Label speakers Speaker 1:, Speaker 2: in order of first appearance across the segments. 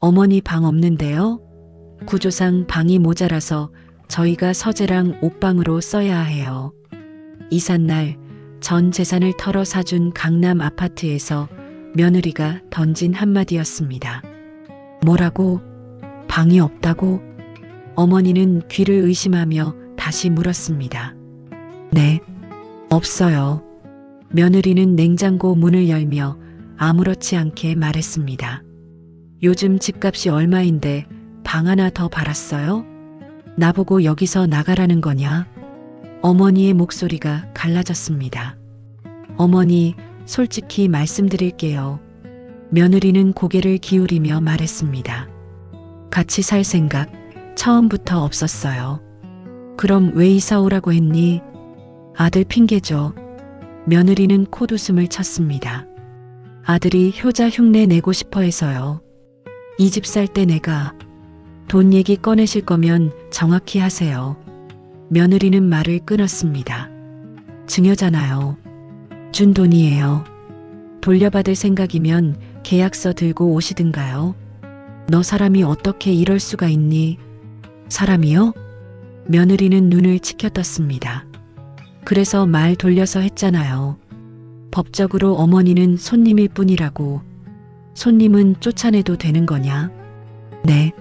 Speaker 1: 어머니 방 없는데요? 구조상 방이 모자라서 저희가 서재랑 옷방으로 써야 해요. 이삿날 전 재산을 털어 사준 강남 아파트에서 며느리가 던진 한마디였습니다. 뭐라고? 방이 없다고? 어머니는 귀를 의심하며 다시 물었습니다. 네, 없어요. 며느리는 냉장고 문을 열며 아무렇지 않게 말했습니다. 요즘 집값이 얼마인데 방 하나 더 팔았어요? 나보고 여기서 나가라는 거냐? 어머니의 목소리가 갈라졌습니다. 어머니, 솔직히 말씀드릴게요. 며느리는 고개를 기울이며 말했습니다. 같이 살 생각 처음부터 없었어요. 그럼 왜 이사 오라고 했니? 아들 핑계죠. 며느리는 콧웃음을 쳤습니다. 아들이 효자 흉내 내고 싶어 해서요. 이 집 살 때 내가 돈 얘기 꺼내실 거면 정확히 하세요. 며느리는 말을 끊었습니다. 증여잖아요. 준 돈이에요. 돌려받을 생각이면 계약서 들고 오시든가요. 너 사람이 어떻게 이럴 수가 있니? 사람이요? 며느리는 눈을 치켜떴습니다. 그래서 말 돌려서 했잖아요. 법적으로 어머니는 손님일 뿐이라고. 손님은 쫓아내도 되는 거냐? 네.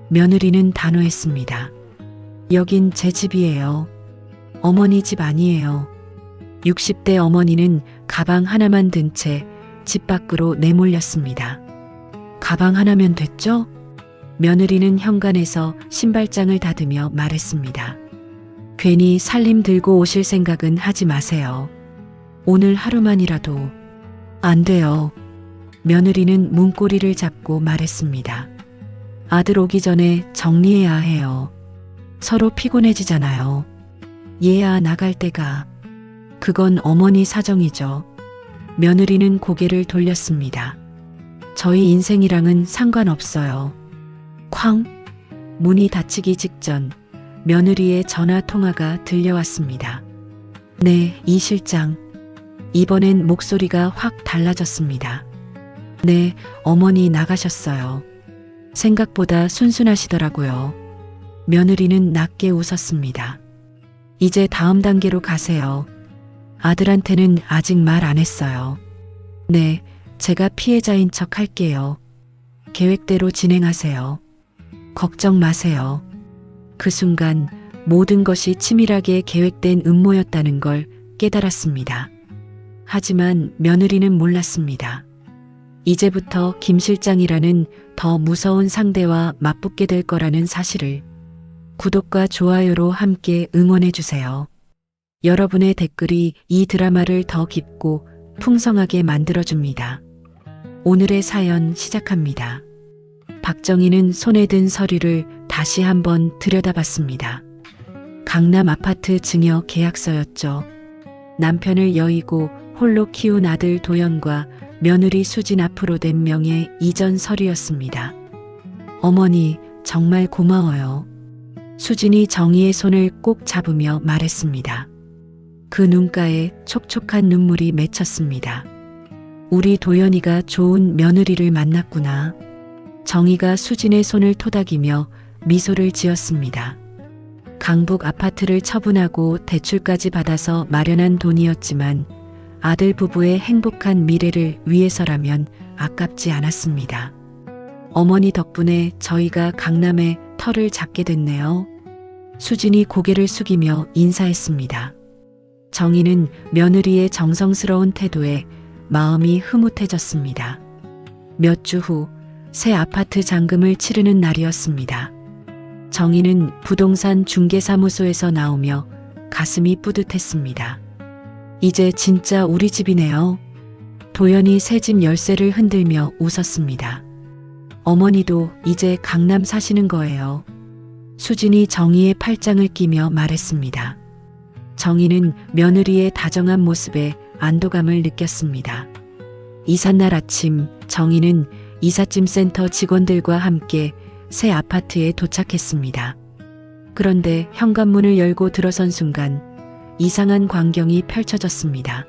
Speaker 1: 며느리는 단호했습니다. 여긴 제 집이에요. 어머니 집 아니에요. 60대 어머니는 가방 하나만 든 채 집 밖으로 내몰렸습니다. 가방 하나면 됐죠? 며느리는 현관에서 신발장을 닫으며 말했습니다. 괜히 살림 들고 오실 생각은 하지 마세요. 오늘 하루만이라도. 안 돼요. 며느리는 문고리를 잡고 말했습니다. 아들 오기 전에 정리해야 해요. 서로 피곤해지잖아요. 얘야 나갈 때가. 그건 어머니 사정이죠. 며느리는 고개를 돌렸습니다. 저희 인생이랑은 상관없어요. 쾅! 문이 닫히기 직전 며느리의 전화 통화가 들려왔습니다. 네, 이 실장. 이번엔 목소리가 확 달라졌습니다. 네, 어머니 나가셨어요. 생각보다 순순하시더라고요. 며느리는 낮게 웃었습니다. 이제 다음 단계로 가세요. 아들한테는 아직 말 안 했어요. 네, 제가 피해자인 척 할게요. 계획대로 진행하세요. 걱정 마세요. 그 순간 모든 것이 치밀하게 계획된 음모였다는 걸 깨달았습니다. 하지만 며느리는 몰랐습니다. 이제부터 김 실장이라는 더 무서운 상대와 맞붙게 될 거라는 사실을. 구독과 좋아요로 함께 응원해 주세요. 여러분의 댓글이 이 드라마를 더 깊고 풍성하게 만들어줍니다. 오늘의 사연 시작합니다. 박정희는 손에 든 서류를 다시 한번 들여다봤습니다. 강남 아파트 증여 계약서였죠. 남편을 여의고 홀로 키운 아들 도연과 며느리 수진 앞으로 된 명의 이전 서류였습니다. 어머니, 정말 고마워요. 수진이 정희의 손을 꼭 잡으며 말했습니다. 그 눈가에 촉촉한 눈물이 맺혔습니다. 우리 도연이가 좋은 며느리를 만났구나. 정희가 수진의 손을 토닥이며 미소를 지었습니다. 강북 아파트를 처분하고 대출까지 받아서 마련한 돈이었지만 아들 부부의 행복한 미래를 위해서라면 아깝지 않았습니다. 어머니 덕분에 저희가 강남에 터를 잡게 됐네요. 수진이 고개를 숙이며 인사했습니다. 정희는 며느리의 정성스러운 태도에 마음이 흐뭇해졌습니다. 몇 주 후 새 아파트 잔금을 치르는 날이었습니다. 정희는 부동산 중개사무소에서 나오며 가슴이 뿌듯했습니다. 이제 진짜 우리 집이네요. 도연이 새 집 열쇠를 흔들며 웃었습니다. 어머니도 이제 강남 사시는 거예요. 수진이 정희의 팔짱을 끼며 말했습니다. 정희는 며느리의 다정한 모습에 안도감을 느꼈습니다. 이삿날 아침 정희는 이삿짐 센터 직원들과 함께 새 아파트에 도착했습니다. 그런데 현관문을 열고 들어선 순간 이상한 광경이 펼쳐졌습니다.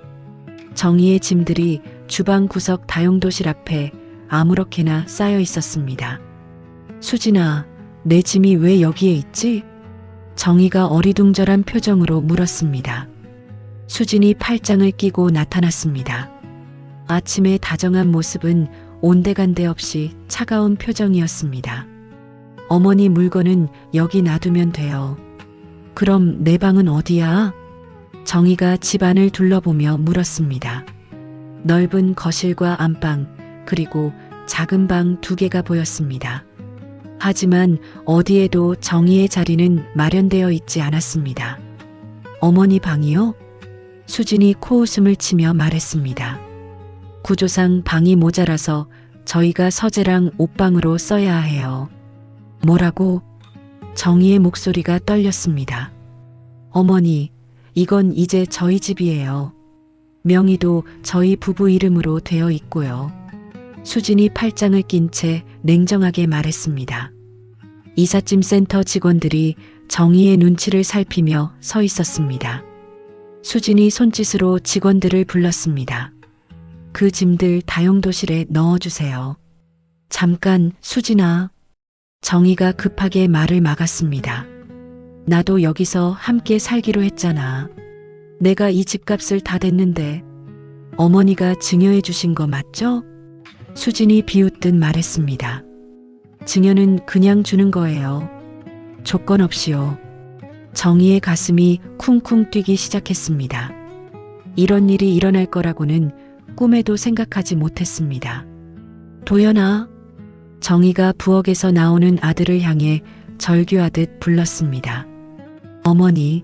Speaker 1: 정희의 짐들이 주방 구석 다용도실 앞에 아무렇게나 쌓여 있었습니다. 수진아, 내 짐이 왜 여기에 있지? 정희가 어리둥절한 표정으로 물었습니다. 수진이 팔짱을 끼고 나타났습니다. 아침의 다정한 모습은 온데간데 없이 차가운 표정이었습니다. 어머니 물건은 여기 놔두면 돼요. 그럼 내 방은 어디야? 정희가 집안을 둘러보며 물었습니다. 넓은 거실과 안방, 그리고 작은 방 2개가 보였습니다. 하지만 어디에도 정희의 자리는 마련되어 있지 않았습니다. 어머니 방이요? 수진이 코웃음을 치며 말했습니다. 구조상 방이 모자라서 저희가 서재랑 옷방으로 써야 해요. 뭐라고? 정희의 목소리가 떨렸습니다. 어머니, 이건 이제 저희 집이에요. 명의도 저희 부부 이름으로 되어 있고요. 수진이 팔짱을 낀 채 냉정하게 말했습니다. 이삿짐 센터 직원들이 정희의 눈치를 살피며 서 있었습니다. 수진이 손짓으로 직원들을 불렀습니다. 그 짐들 다용도실에 넣어주세요. 잠깐, 수진아. 정희가 급하게 말을 막았습니다. 나도 여기서 함께 살기로 했잖아. 내가 이 집값을 다 댔는데. 어머니가 증여해 주신 거 맞죠? 수진이 비웃듯 말했습니다. 증여는 그냥 주는 거예요. 조건 없이요. 정희의 가슴이 쿵쿵 뛰기 시작했습니다. 이런 일이 일어날 거라고는 꿈에도 생각하지 못했습니다. 도연아. 정희가 부엌에서 나오는 아들을 향해 절규하듯 불렀습니다. 어머니.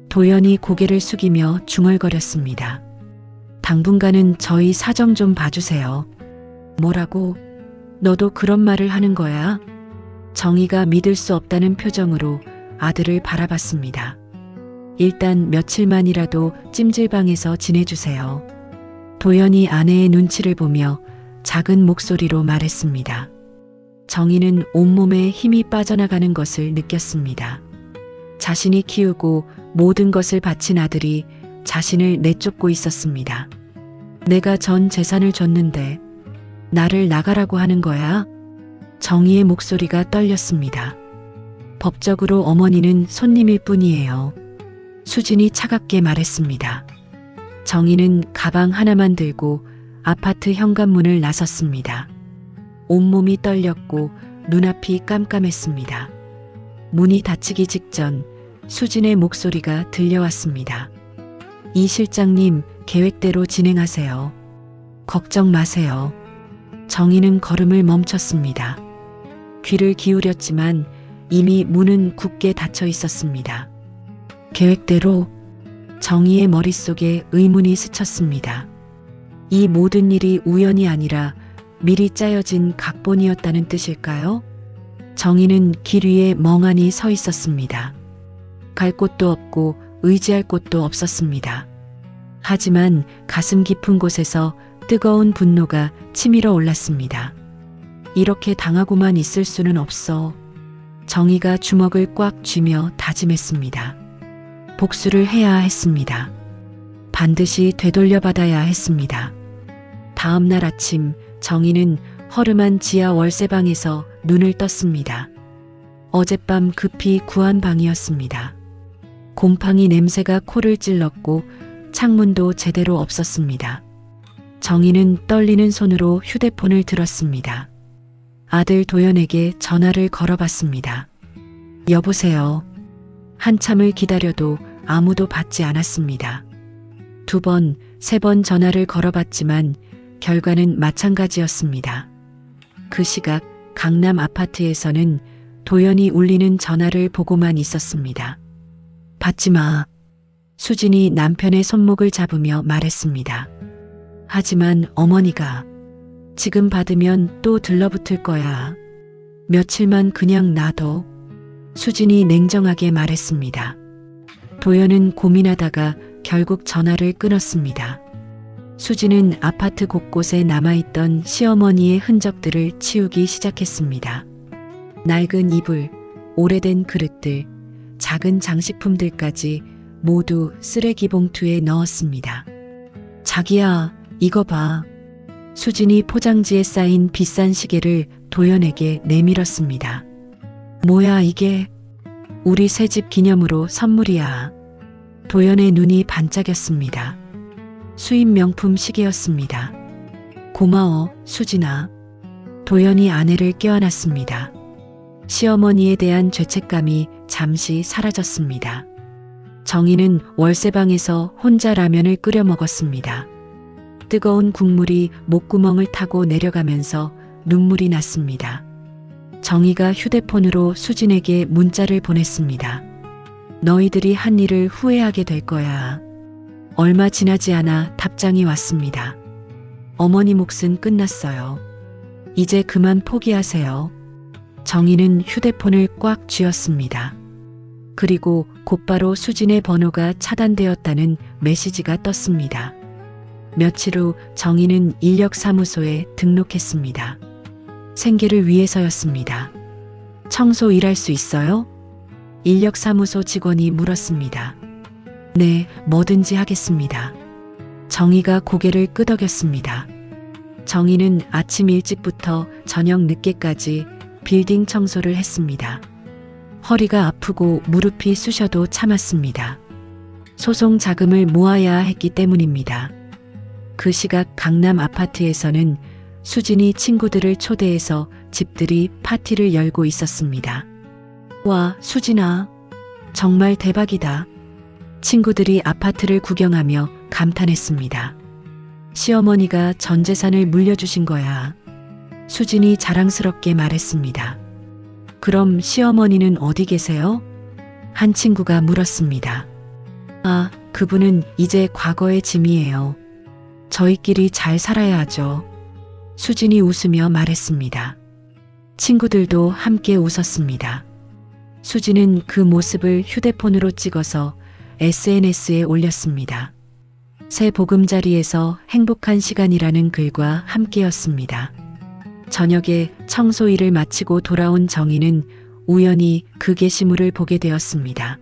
Speaker 1: 도연이 고개를 숙이며 중얼거렸습니다. 당분간은 저희 사정 좀 봐주세요. 뭐라고? 너도 그런 말을 하는 거야? 정희가 믿을 수 없다는 표정으로 아들을 바라봤습니다. 일단 며칠만이라도 찜질방에서 지내주세요. 도연이 아내의 눈치를 보며 작은 목소리로 말했습니다. 정희는 온몸에 힘이 빠져나가는 것을 느꼈습니다. 자신이 키우고 모든 것을 바친 아들이 자신을 내쫓고 있었습니다. 내가 전 재산을 줬는데 나를 나가라고 하는 거야? 정희의 목소리가 떨렸습니다. 법적으로 어머니는 손님일 뿐이에요. 수진이 차갑게 말했습니다. 정희는 가방 하나만 들고 아파트 현관문을 나섰습니다. 온몸이 떨렸고 눈앞이 깜깜했습니다. 문이 닫히기 직전 수진의 목소리가 들려왔습니다. 이 실장님, 계획대로 진행하세요. 걱정 마세요. 정희는 걸음을 멈췄습니다. 귀를 기울였지만 이미 문은 굳게 닫혀 있었습니다. 계획대로? 정희의 머릿속에 의문이 스쳤습니다. 이 모든 일이 우연이 아니라 미리 짜여진 각본이었다는 뜻일까요? 정희는 길 위에 멍하니 서 있었습니다. 갈 곳도 없고 의지할 곳도 없었습니다. 하지만 가슴 깊은 곳에서 뜨거운 분노가 치밀어 올랐습니다. 이렇게 당하고만 있을 수는 없어. 정희가 주먹을 꽉 쥐며 다짐했습니다. 복수를 해야 했습니다. 반드시 되돌려받아야 했습니다. 다음 날 아침 정희는 허름한 지하 월세방에서 눈을 떴습니다. 어젯밤 급히 구한 방이었습니다. 곰팡이 냄새가 코를 찔렀고 창문도 제대로 없었습니다. 정희는 떨리는 손으로 휴대폰을 들었습니다. 아들 도연에게 전화를 걸어봤습니다. 여보세요. 한참을 기다려도 아무도 받지 않았습니다. 2번, 3번 전화를 걸어봤지만 결과는 마찬가지였습니다. 그 시각 강남 아파트에서는 도연이 울리는 전화를 보고만 있었습니다. 받지 마. 수진이 남편의 손목을 잡으며 말했습니다. 하지만 어머니가 지금 받으면 또 들러붙을 거야. 며칠만 그냥 놔둬. 수진이 냉정하게 말했습니다. 도연은 고민하다가 결국 전화를 끊었습니다. 수진은 아파트 곳곳에 남아있던 시어머니의 흔적들을 치우기 시작했습니다. 낡은 이불, 오래된 그릇들, 작은 장식품들까지 모두 쓰레기 봉투에 넣었습니다. 자기야, 이거 봐. 수진이 포장지에 쌓인 비싼 시계를 도연에게 내밀었습니다. 뭐야 이게? 우리 새집 기념으로 선물이야. 도연의 눈이 반짝였습니다. 수입 명품 시계였습니다. 고마워, 수진아. 도연이 아내를 껴안았습니다. 시어머니에 대한 죄책감이 잠시 사라졌습니다. 정희는 월세방에서 혼자 라면을 끓여 먹었습니다. 뜨거운 국물이 목구멍을 타고 내려가면서 눈물이 났습니다. 정희가 휴대폰으로 수진에게 문자를 보냈습니다. 너희들이 한 일을 후회하게 될 거야. 얼마 지나지 않아 답장이 왔습니다. 어머니 몫은 끝났어요. 이제 그만 포기하세요. 정희는 휴대폰을 꽉 쥐었습니다. 그리고 곧바로 수진의 번호가 차단되었다는 메시지가 떴습니다. 며칠 후 정희는 인력사무소에 등록했습니다. 생계를 위해서였습니다. 청소 일할 수 있어요? 인력사무소 직원이 물었습니다. 네, 뭐든지 하겠습니다. 정희가 고개를 끄덕였습니다. 정희는 아침 일찍부터 저녁 늦게까지 빌딩 청소를 했습니다. 허리가 아프고 무릎이 쑤셔도 참았습니다. 소송 자금을 모아야 했기 때문입니다. 그 시각 강남 아파트에서는 수진이 친구들을 초대해서 집들이 파티를 열고 있었습니다. 와, 수진아. 정말 대박이다. 친구들이 아파트를 구경하며 감탄했습니다. 시어머니가 전 재산을 물려주신 거야. 수진이 자랑스럽게 말했습니다. 그럼 시어머니는 어디 계세요? 한 친구가 물었습니다. 아, 그분은 이제 과거의 짐이에요. 저희끼리 잘 살아야 하죠. 수진이 웃으며 말했습니다. 친구들도 함께 웃었습니다. 수진은 그 모습을 휴대폰으로 찍어서 SNS에 올렸습니다. 새 보금자리에서 행복한 시간이라는 글과 함께였습니다. 저녁에 청소 일을 마치고 돌아온 정희는 우연히 그 게시물을 보게 되었습니다.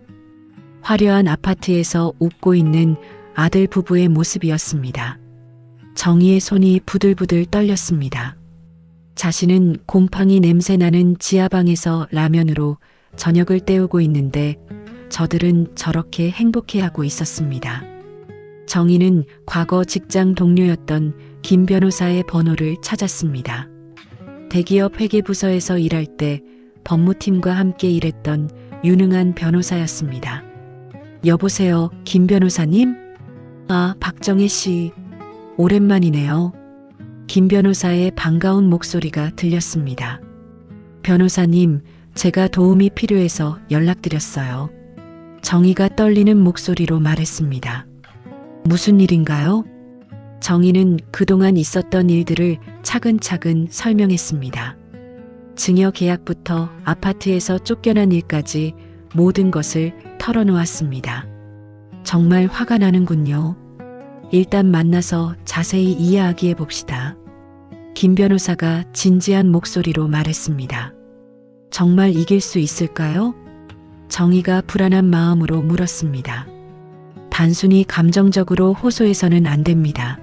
Speaker 1: 화려한 아파트에서 웃고 있는 아들 부부의 모습이었습니다. 정희의 손이 부들부들 떨렸습니다. 자신은 곰팡이 냄새나는 지하방에서 라면으로 저녁을 때우고 있는데 저들은 저렇게 행복해하고 있었습니다. 정희는 과거 직장 동료였던 김 변호사의 번호를 찾았습니다. 대기업 회계부서에서 일할 때 법무팀과 함께 일했던 유능한 변호사였습니다. 여보세요, 김 변호사님? 아, 박정혜 씨. 오랜만이네요. 김 변호사의 반가운 목소리가 들렸습니다. 변호사님, 제가 도움이 필요해서 연락드렸어요. 정희가 떨리는 목소리로 말했습니다. 무슨 일인가요? 정희는 그동안 있었던 일들을 차근차근 설명했습니다. 증여 계약부터 아파트에서 쫓겨난 일까지 모든 것을 털어놓았습니다. 정말 화가 나는군요. 일단 만나서 자세히 이야기해 봅시다. 김 변호사가 진지한 목소리로 말했습니다. 정말 이길 수 있을까요? 정희가 불안한 마음으로 물었습니다. 단순히 감정적으로 호소해서는 안 됩니다.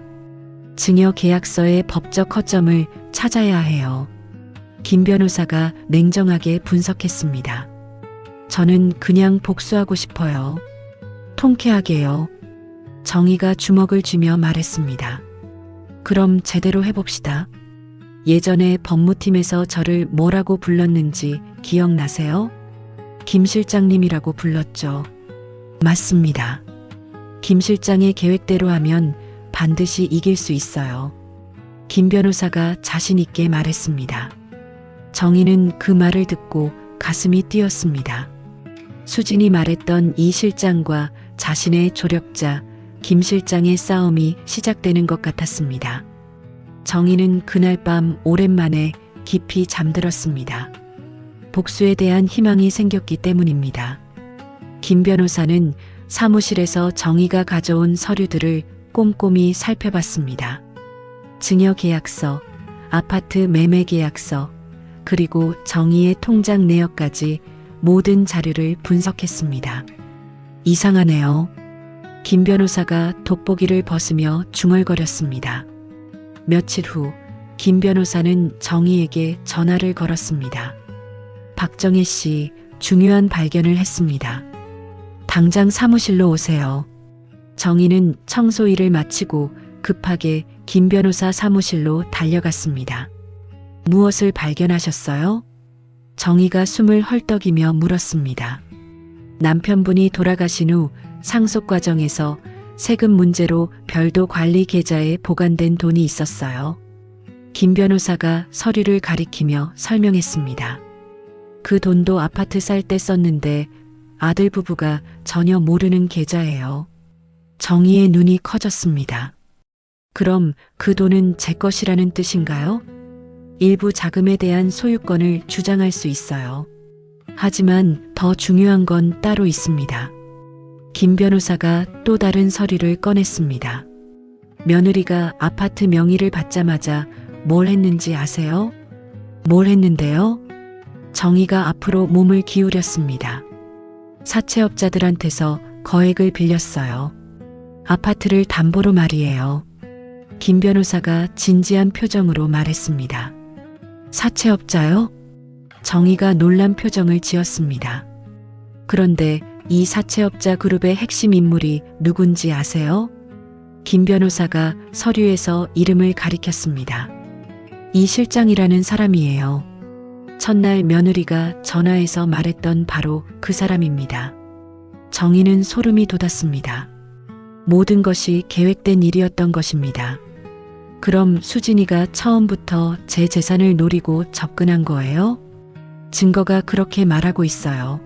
Speaker 1: 증여 계약서의 법적 허점을 찾아야 해요. 김 변호사가 냉정하게 분석했습니다. 저는 그냥 복수하고 싶어요. 통쾌하게요. 정희가 주먹을 쥐며 말했습니다. 그럼 제대로 해봅시다. 예전에 법무팀에서 저를 뭐라고 불렀는지 기억나세요? 김 실장님이라고 불렀죠. 맞습니다. 김 실장의 계획대로 하면 반드시 이길 수 있어요. 김 변호사가 자신 있게 말했습니다. 정희는 그 말을 듣고 가슴이 뛰었습니다. 수진이 말했던 이 실장과 자신의 조력자 김 실장의 싸움이 시작되는 것 같았습니다. 정희는 그날 밤 오랜만에 깊이 잠들었습니다. 복수에 대한 희망이 생겼기 때문입니다. 김 변호사는 사무실에서 정희가 가져온 서류들을 꼼꼼히 살펴봤습니다. 증여 계약서, 아파트 매매 계약서, 그리고 정희의 통장 내역까지 모든 자료를 분석했습니다. 이상하네요. 김 변호사가 돋보기를 벗으며 중얼거렸습니다. 며칠 후 김 변호사는 정희에게 전화를 걸었습니다. 박정희 씨, 중요한 발견을 했습니다. 당장 사무실로 오세요. 정희는 청소 일을 마치고 급하게 김 변호사 사무실로 달려갔습니다. 무엇을 발견하셨어요? 정희가 숨을 헐떡이며 물었습니다. 남편분이 돌아가신 후 상속 과정에서 세금 문제로 별도 관리 계좌에 보관된 돈이 있었어요. 김 변호사가 서류를 가리키며 설명했습니다. 그 돈도 아파트 살 때 썼는데 아들 부부가 전혀 모르는 계좌예요. 정희의 눈이 커졌습니다. 그럼 그 돈은 제 것이라는 뜻인가요? 일부 자금에 대한 소유권을 주장할 수 있어요. 하지만 더 중요한 건 따로 있습니다. 김 변호사가 또 다른 서류를 꺼냈습니다. 며느리가 아파트 명의를 받자마자 뭘 했는지 아세요? 뭘 했는데요? 정희가 앞으로 몸을 기울였습니다. 사채업자들한테서 거액을 빌렸어요. 아파트를 담보로 말이에요. 김 변호사가 진지한 표정으로 말했습니다. 사채업자요? 정희가 놀란 표정을 지었습니다. 그런데 이 사채업자 그룹의 핵심 인물이 누군지 아세요? 김 변호사가 서류에서 이름을 가리켰습니다. 이 실장이라는 사람이에요. 첫날 며느리가 전화해서 말했던 바로 그 사람입니다. 정희는 소름이 돋았습니다. 모든 것이 계획된 일이었던 것입니다. 그럼 수진이가 처음부터 제 재산을 노리고 접근한 거예요? 증거가 그렇게 말하고 있어요.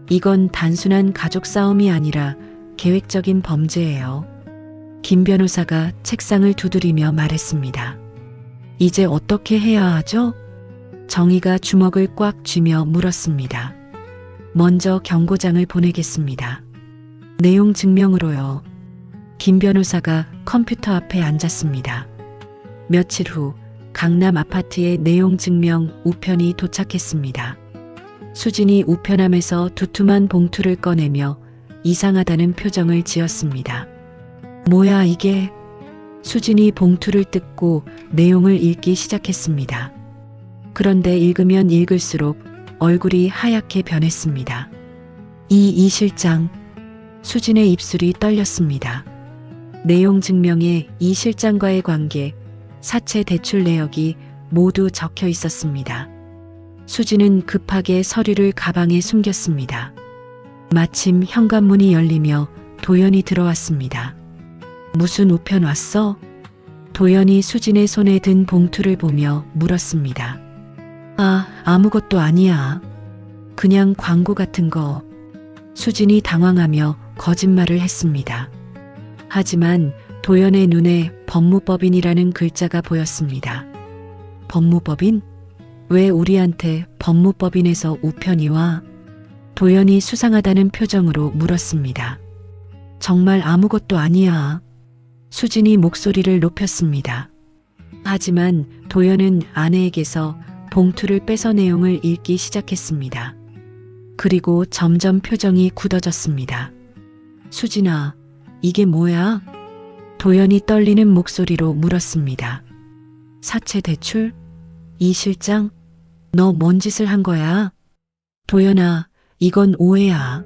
Speaker 1: 이건 단순한 가족 싸움이 아니라 계획적인 범죄예요. 김 변호사가 책상을 두드리며 말했습니다. 이제 어떻게 해야 하죠? 정희가 주먹을 꽉 쥐며 물었습니다. 먼저 경고장을 보내겠습니다. 내용 증명으로요. 김 변호사가 컴퓨터 앞에 앉았습니다. 며칠 후 강남 아파트의 내용 증명 우편이 도착했습니다. 수진이 우편함에서 두툼한 봉투를 꺼내며 이상하다는 표정을 지었습니다. 뭐야 이게? 수진이 봉투를 뜯고 내용을 읽기 시작했습니다. 그런데 읽으면 읽을수록 얼굴이 하얗게 변했습니다. 이 실장. 수진의 입술이 떨렸습니다. 내용 증명에 이 실장과의 관계, 사채 대출 내역이 모두 적혀 있었습니다. 수진은 급하게 서류를 가방에 숨겼습니다. 마침 현관문이 열리며 도연이 들어왔습니다. 무슨 우편 왔어? 도연이 수진의 손에 든 봉투를 보며 물었습니다. 아무것도 아니야. 그냥 광고 같은 거. 수진이 당황하며 거짓말을 했습니다. 하지만 도연의 눈에 법무법인이라는 글자가 보였습니다. 법무법인? 왜 우리한테 법무법인에서 우편이 와? 도연이 수상하다는 표정으로 물었습니다. 정말 아무것도 아니야. 수진이 목소리를 높였습니다. 하지만 도연은 아내에게서 봉투를 빼서 내용을 읽기 시작했습니다. 그리고 점점 표정이 굳어졌습니다. 수진아, 이게 뭐야? 도연이 떨리는 목소리로 물었습니다. 사채 대출? 이 실장? 너 뭔 짓을 한 거야? 도연아, 이건 오해야.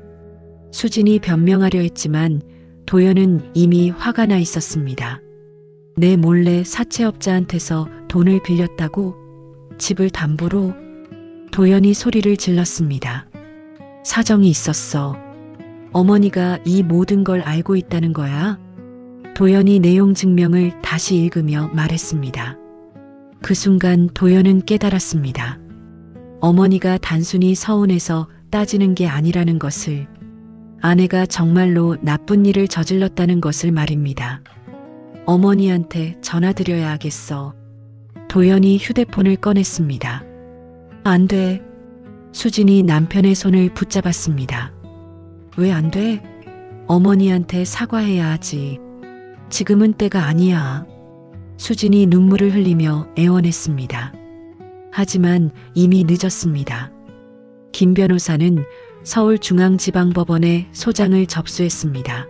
Speaker 1: 수진이 변명하려 했지만 도연은 이미 화가 나 있었습니다. 내 몰래 사채업자한테서 돈을 빌렸다고? 집을 담보로? 도연이 소리를 질렀습니다. 사정이 있었어. 어머니가 이 모든 걸 알고 있다는 거야? 도연이 내용 증명을 다시 읽으며 말했습니다. 그 순간 도연은 깨달았습니다. 어머니가 단순히 서운해서 따지는 게 아니라는 것을, 아내가 정말로 나쁜 일을 저질렀다는 것을 말입니다. 어머니한테 전화드려야 하겠어. 도연이 휴대폰을 꺼냈습니다. 안 돼. 수진이 남편의 손을 붙잡았습니다. 왜 안 돼? 어머니한테 사과해야 하지. 지금은 때가 아니야. 수진이 눈물을 흘리며 애원했습니다. 하지만 이미 늦었습니다. 김 변호사는 서울중앙지방법원에 소장을 접수했습니다.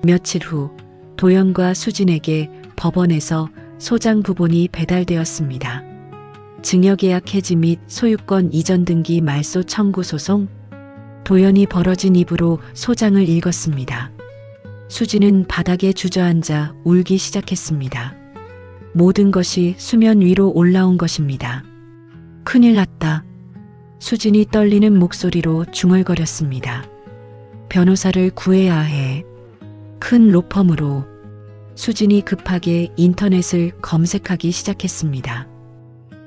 Speaker 1: 며칠 후 도연과 수진에게 법원에서 소장 부본이 배달되었습니다. 증여계약 해지 및 소유권 이전 등기 말소 청구 소송. 도연이 벌어진 입으로 소장을 읽었습니다. 수지는 바닥에 주저앉아 울기 시작했습니다. 모든 것이 수면 위로 올라온 것입니다. 큰일 났다. 수진이 떨리는 목소리로 중얼거렸습니다. 변호사를 구해야 해. 큰 로펌으로. 수진이 급하게 인터넷을 검색하기 시작했습니다.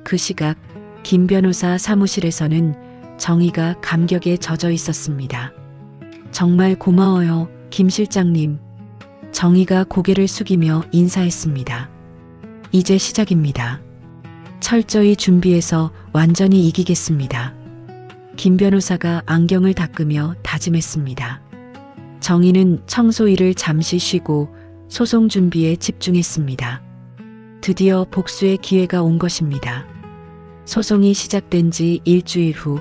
Speaker 1: 그 시각 김 변호사 사무실에서는 정의가 감격에 젖어 있었습니다. 정말 고마워요, 김 실장님. 정의가 고개를 숙이며 인사했습니다. 이제 시작입니다. 철저히 준비해서 완전히 이기겠습니다. 김 변호사가 안경을 닦으며 다짐했습니다. 정의는 청소 일을 잠시 쉬고 소송 준비에 집중했습니다. 드디어 복수의 기회가 온 것입니다. 소송이 시작된 지 일주일 후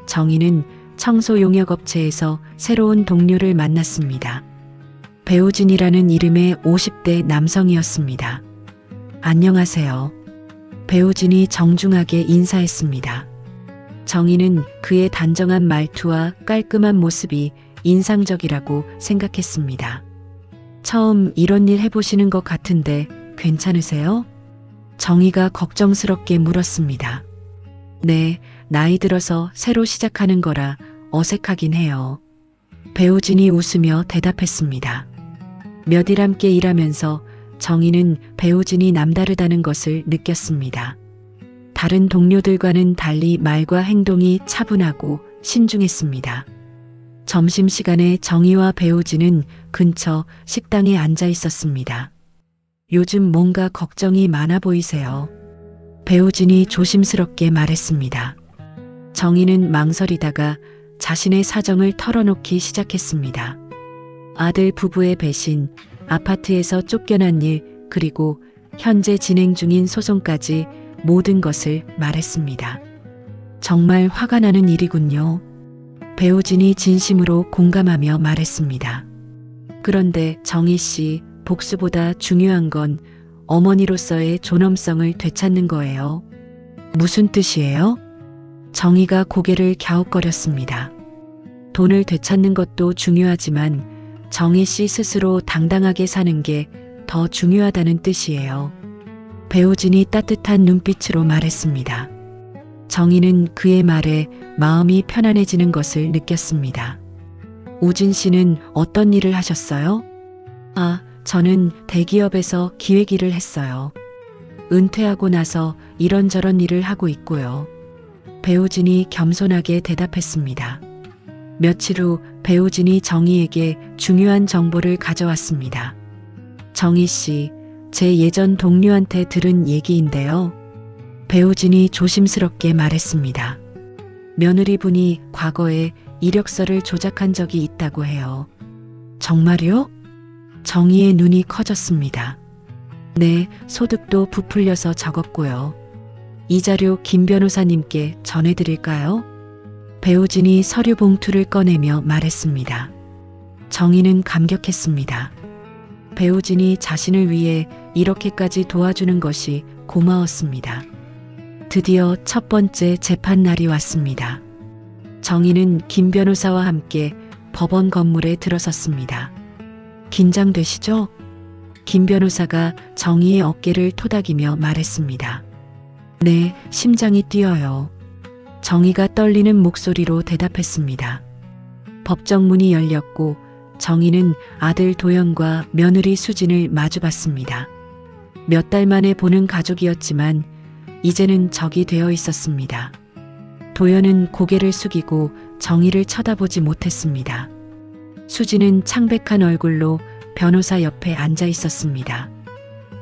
Speaker 1: 정의는 청소 용역업체에서 새로운 동료를 만났습니다. 배우진이라는 이름의 50대 남성이었습니다. 안녕하세요. 배우진이 정중하게 인사했습니다. 정의는 그의 단정한 말투와 깔끔한 모습이 인상적이라고 생각했습니다. 처음 이런 일 해보시는 것 같은데 괜찮으세요? 정의가 걱정스럽게 물었습니다. 네, 나이 들어서 새로 시작하는 거라 어색하긴 해요. 배우진이 웃으며 대답했습니다. 몇 일 함께 일하면서 정의는 배우진이 남다르다는 것을 느꼈습니다. 다른 동료들과는 달리 말과 행동이 차분하고 신중했습니다. 점심시간에 정의와 배우진은 근처 식당에 앉아 있었습니다. 요즘 뭔가 걱정이 많아 보이세요. 배우진이 조심스럽게 말했습니다. 정의는 망설이다가 자신의 사정을 털어놓기 시작했습니다. 아들 부부의 배신, 아파트에서 쫓겨난 일, 그리고 현재 진행 중인 소송까지 모든 것을 말했습니다. 정말 화가 나는 일이군요. 배우진이 진심으로 공감하며 말했습니다. 그런데 정희 씨, 복수보다 중요한 건 어머니로서의 존엄성을 되찾는 거예요. 무슨 뜻이에요? 정희가 고개를 갸웃거렸습니다. 돈을 되찾는 것도 중요하지만 정희 씨 스스로 당당하게 사는 게 더 중요하다는 뜻이에요. 배우진이 따뜻한 눈빛으로 말했습니다. 정희는 그의 말에 마음이 편안해지는 것을 느꼈습니다. 우진 씨는 어떤 일을 하셨어요? 저는 대기업에서 기획 일을 했어요. 은퇴하고 나서 이런저런 일을 하고 있고요. 배우진이 겸손하게 대답했습니다. 며칠 후 배우진이 정희에게 중요한 정보를 가져왔습니다. 정희 씨, 제 예전 동료한테 들은 얘기인데요. 배우진이 조심스럽게 말했습니다. 며느리분이 과거에 이력서를 조작한 적이 있다고 해요. 정말요? 정희의 눈이 커졌습니다. 네, 소득도 부풀려서 적었고요. 이 자료 김 변호사님께 전해드릴까요? 배우진이 서류 봉투를 꺼내며 말했습니다. 정희는 감격했습니다. 배우진이 자신을 위해 이렇게까지 도와주는 것이 고마웠습니다. 드디어 첫 번째 재판 날이 왔습니다. 정희는 김 변호사와 함께 법원 건물에 들어섰습니다. 긴장되시죠? 김 변호사가 정희의 어깨를 토닥이며 말했습니다. 네, 심장이 뛰어요. 정희가 떨리는 목소리로 대답했습니다. 법정 문이 열렸고 정희는 아들 도연과 며느리 수진을 마주봤습니다. 몇 달 만에 보는 가족이었지만 이제는 적이 되어 있었습니다. 도연은 고개를 숙이고 정희를 쳐다보지 못했습니다. 수진은 창백한 얼굴로 변호사 옆에 앉아 있었습니다.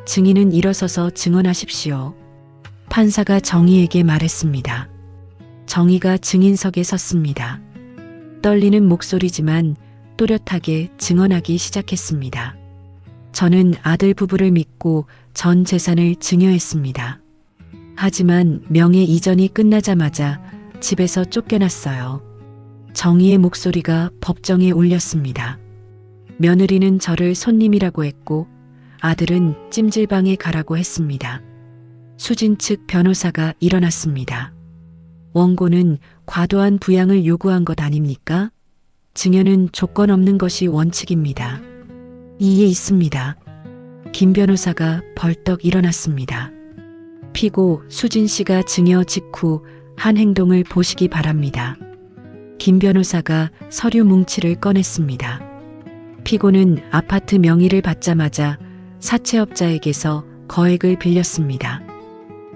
Speaker 1: 증인은 일어서서 증언하십시오. 판사가 정희에게 말했습니다. 정희가 증인석에 섰습니다. 떨리는 목소리지만 또렷하게 증언하기 시작했습니다. 저는 아들 부부를 믿고 전 재산을 증여했습니다. 하지만 명예 이전이 끝나자마자 집에서 쫓겨났어요. 정희의 목소리가 법정에 울렸습니다. 며느리는 저를 손님이라고 했고 아들은 찜질방에 가라고 했습니다. 수진 측 변호사가 일어났습니다. 원고는 과도한 부양을 요구한 것 아닙니까? 증여는 조건 없는 것이 원칙입니다. 이에 있습니다. 김 변호사가 벌떡 일어났습니다. 피고 수진 씨가 증여 직후 한 행동을 보시기 바랍니다. 김 변호사가 서류 뭉치를 꺼냈습니다. 피고는 아파트 명의를 받자마자 사채업자에게서 거액을 빌렸습니다.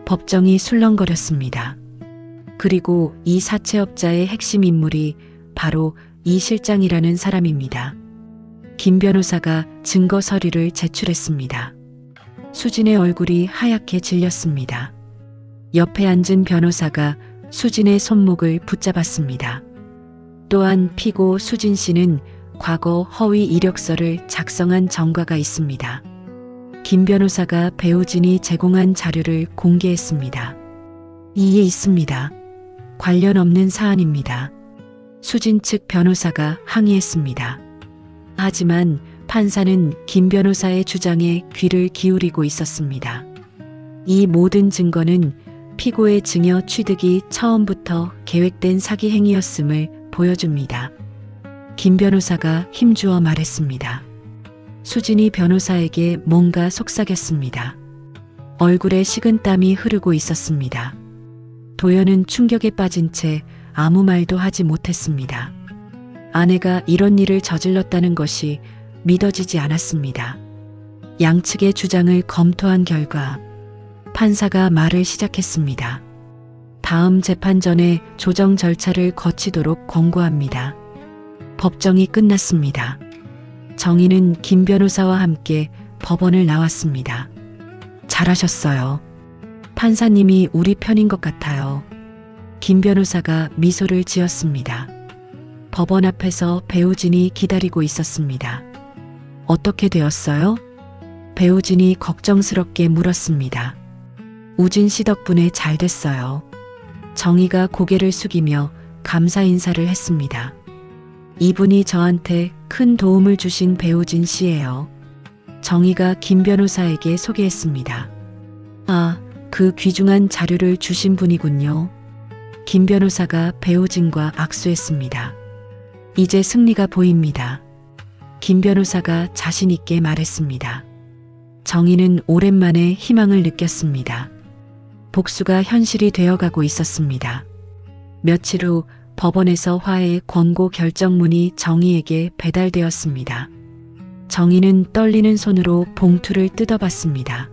Speaker 1: 법정이 술렁거렸습니다. 그리고 이 사채업자의 핵심 인물이 바로 이 실장이라는 사람입니다. 김 변호사가 증거 서류를 제출했습니다. 수진의 얼굴이 하얗게 질렸습니다. 옆에 앉은 변호사가 수진의 손목을 붙잡았습니다. 또한 피고 수진 씨는 과거 허위 이력서를 작성한 전과가 있습니다. 김 변호사가 배우진이 제공한 자료를 공개했습니다. 이에 있습니다. 관련 없는 사안입니다. 수진 측 변호사가 항의했습니다. 하지만 판사는 김 변호사의 주장에 귀를 기울이고 있었습니다. 이 모든 증거는 피고의 증여 취득이 처음부터 계획된 사기 행위였음을 보여줍니다. 김 변호사가 힘주어 말했습니다. 수진이 변호사에게 뭔가 속삭였습니다. 얼굴에 식은땀이 흐르고 있었습니다. 도연은 충격에 빠진 채 아무 말도 하지 못했습니다. 아내가 이런 일을 저질렀다는 것이 믿어지지 않았습니다. 양측의 주장을 검토한 결과 판사가 말을 시작했습니다. 다음 재판 전에 조정 절차를 거치도록 권고합니다. 법정이 끝났습니다. 정의는 김 변호사와 함께 법원을 나왔습니다. 잘하셨어요. 판사님이 우리 편인 것 같아요. 김 변호사가 미소를 지었습니다. 법원 앞에서 배우진이 기다리고 있었습니다. 어떻게 되었어요? 배우진이 걱정스럽게 물었습니다. 우진 씨 덕분에 잘 됐어요. 정의가 고개를 숙이며 감사 인사를 했습니다. 이분이 저한테 큰 도움을 주신 배우진 씨예요. 정의가 김 변호사에게 소개했습니다. 아, 그 귀중한 자료를 주신 분이군요. 김 변호사가 배우진과 악수했습니다. 이제 승리가 보입니다. 김 변호사가 자신 있게 말했습니다. 정의는 오랜만에 희망을 느꼈습니다. 복수가 현실이 되어가고 있었습니다. 며칠 후 법원에서 화해 권고 결정문이 정의에게 배달되었습니다. 정의는 떨리는 손으로 봉투를 뜯어봤습니다.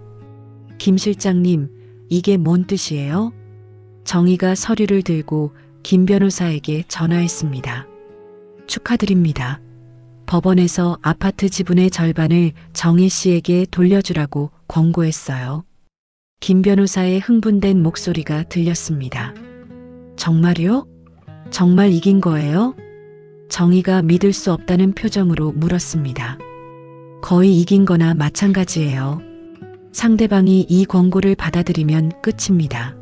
Speaker 1: 김 실장님, 이게 뭔 뜻이에요? 정의가 서류를 들고 김 변호사에게 전화했습니다. 축하드립니다. 법원에서 아파트 지분의 절반을 정희 씨에게 돌려주라고 권고했어요. 김 변호사의 흥분된 목소리가 들렸습니다. 정말요? 정말 이긴 거예요? 정의가 믿을 수 없다는 표정으로 물었습니다. 거의 이긴 거나 마찬가지예요. 상대방이 이 권고를 받아들이면 끝입니다.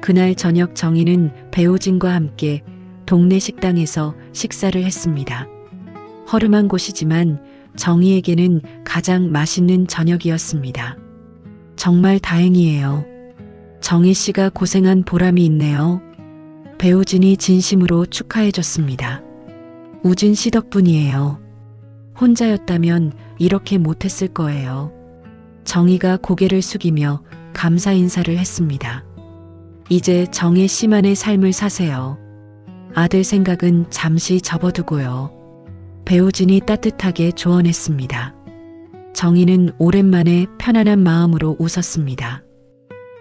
Speaker 1: 그날 저녁 정의는 배우진과 함께 동네 식당에서 식사를 했습니다. 허름한 곳이지만 정의에게는 가장 맛있는 저녁이었습니다. 정말 다행이에요. 정희 씨가 고생한 보람이 있네요. 배우진이 진심으로 축하해줬습니다. 우진 씨 덕분이에요. 혼자였다면 이렇게 못했을 거예요. 정희가 고개를 숙이며 감사 인사를 했습니다. 이제 정혜 씨만의 삶을 사세요. 아들 생각은 잠시 접어두고요. 배우진이 따뜻하게 조언했습니다. 정희는 오랜만에 편안한 마음으로 웃었습니다.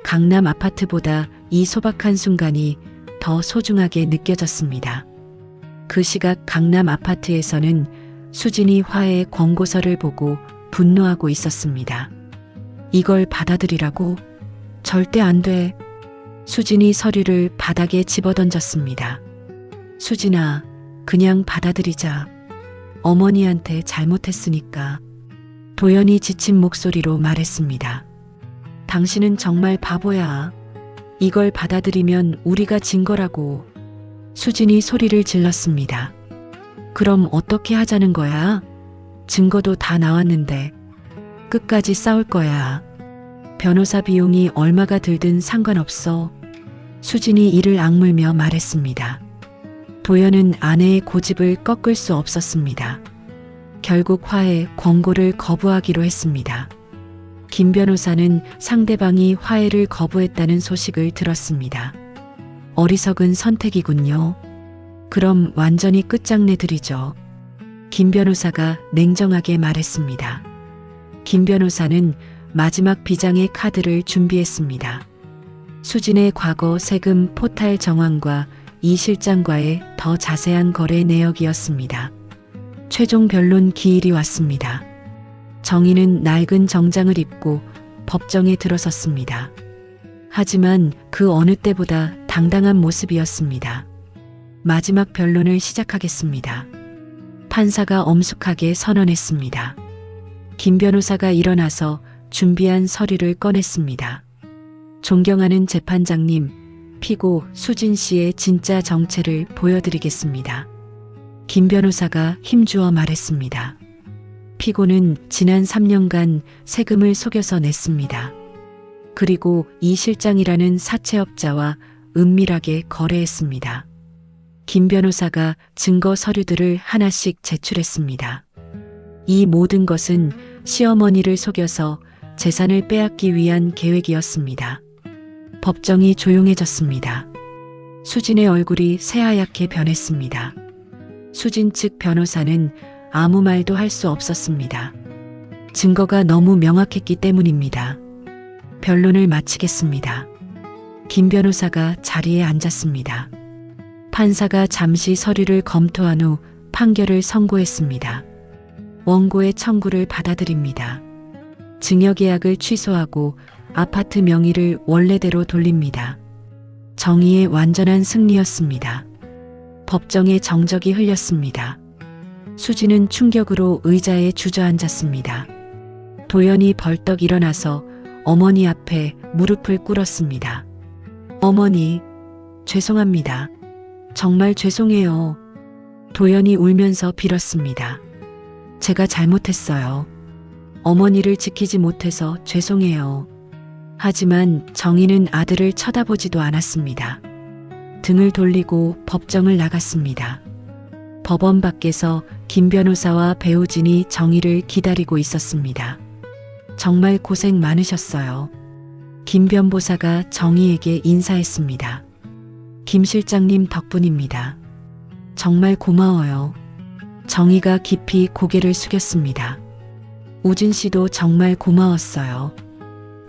Speaker 1: 강남 아파트보다 이 소박한 순간이 더 소중하게 느껴졌습니다. 그 시각 강남 아파트에서는 수진이 화해 권고서를 보고 분노하고 있었습니다. 이걸 받아들이라고? 절대 안 돼. 수진이 서류를 바닥에 집어던졌습니다. 수진아, 그냥 받아들이자. 어머니한테 잘못했으니까. 도연이 지친 목소리로 말했습니다. 당신은 정말 바보야. 이걸 받아들이면 우리가 진 거라고. 수진이 소리를 질렀습니다. 그럼 어떻게 하자는 거야? 증거도 다 나왔는데. 끝까지 싸울 거야. 변호사 비용이 얼마가 들든 상관없어. 수진이 이를 악물며 말했습니다. 도연은 아내의 고집을 꺾을 수 없었습니다. 결국 화해 권고를 거부하기로 했습니다. 김 변호사는 상대방이 화해를 거부했다는 소식을 들었습니다. 어리석은 선택이군요. 그럼 완전히 끝장내드리죠. 김 변호사가 냉정하게 말했습니다. 김 변호사는 마지막 비장의 카드를 준비했습니다. 수진의 과거 세금 포탈 정황과 이 실장과의 더 자세한 거래 내역이었습니다. 최종 변론 기일이 왔습니다. 정의는 낡은 정장을 입고 법정에 들어섰습니다. 하지만 그 어느 때보다 당당한 모습이었습니다. 마지막 변론을 시작하겠습니다. 판사가 엄숙하게 선언했습니다. 김 변호사가 일어나서 준비한 서류를 꺼냈습니다. 존경하는 재판장님, 피고 수진 씨의 진짜 정체를 보여드리겠습니다. 김 변호사가 힘주어 말했습니다. 피고는 지난 3년간 세금을 속여서 냈습니다. 그리고 이 실장이라는 사채업자와 은밀하게 거래했습니다. 김 변호사가 증거 서류들을 하나씩 제출했습니다. 이 모든 것은 시어머니를 속여서 재산을 빼앗기 위한 계획이었습니다. 법정이 조용해졌습니다. 수진의 얼굴이 새하얗게 변했습니다. 수진 측 변호사는 아무 말도 할 수 없었습니다. 증거가 너무 명확했기 때문입니다. 변론을 마치겠습니다. 김 변호사가 자리에 앉았습니다. 판사가 잠시 서류를 검토한 후 판결을 선고했습니다. 원고의 청구를 받아들입니다. 증여계약을 취소하고 아파트 명의를 원래대로 돌립니다. 정의의 완전한 승리였습니다. 법정에 정적이 흘렸습니다. 수진은 충격으로 의자에 주저앉았습니다. 도연이 벌떡 일어나서 어머니 앞에 무릎을 꿇었습니다. 어머니, 죄송합니다. 정말 죄송해요. 도연이 울면서 빌었습니다. 제가 잘못했어요. 어머니를 지키지 못해서 죄송해요. 하지만 정희는 아들을 쳐다보지도 않았습니다. 등을 돌리고 법정을 나갔습니다. 법원 밖에서 김 변호사와 배우진이 정희를 기다리고 있었습니다. 정말 고생 많으셨어요. 김 변보사가 정희에게 인사했습니다. 김 실장님 덕분입니다. 정말 고마워요. 정희가 깊이 고개를 숙였습니다. 우진 씨도 정말 고마웠어요.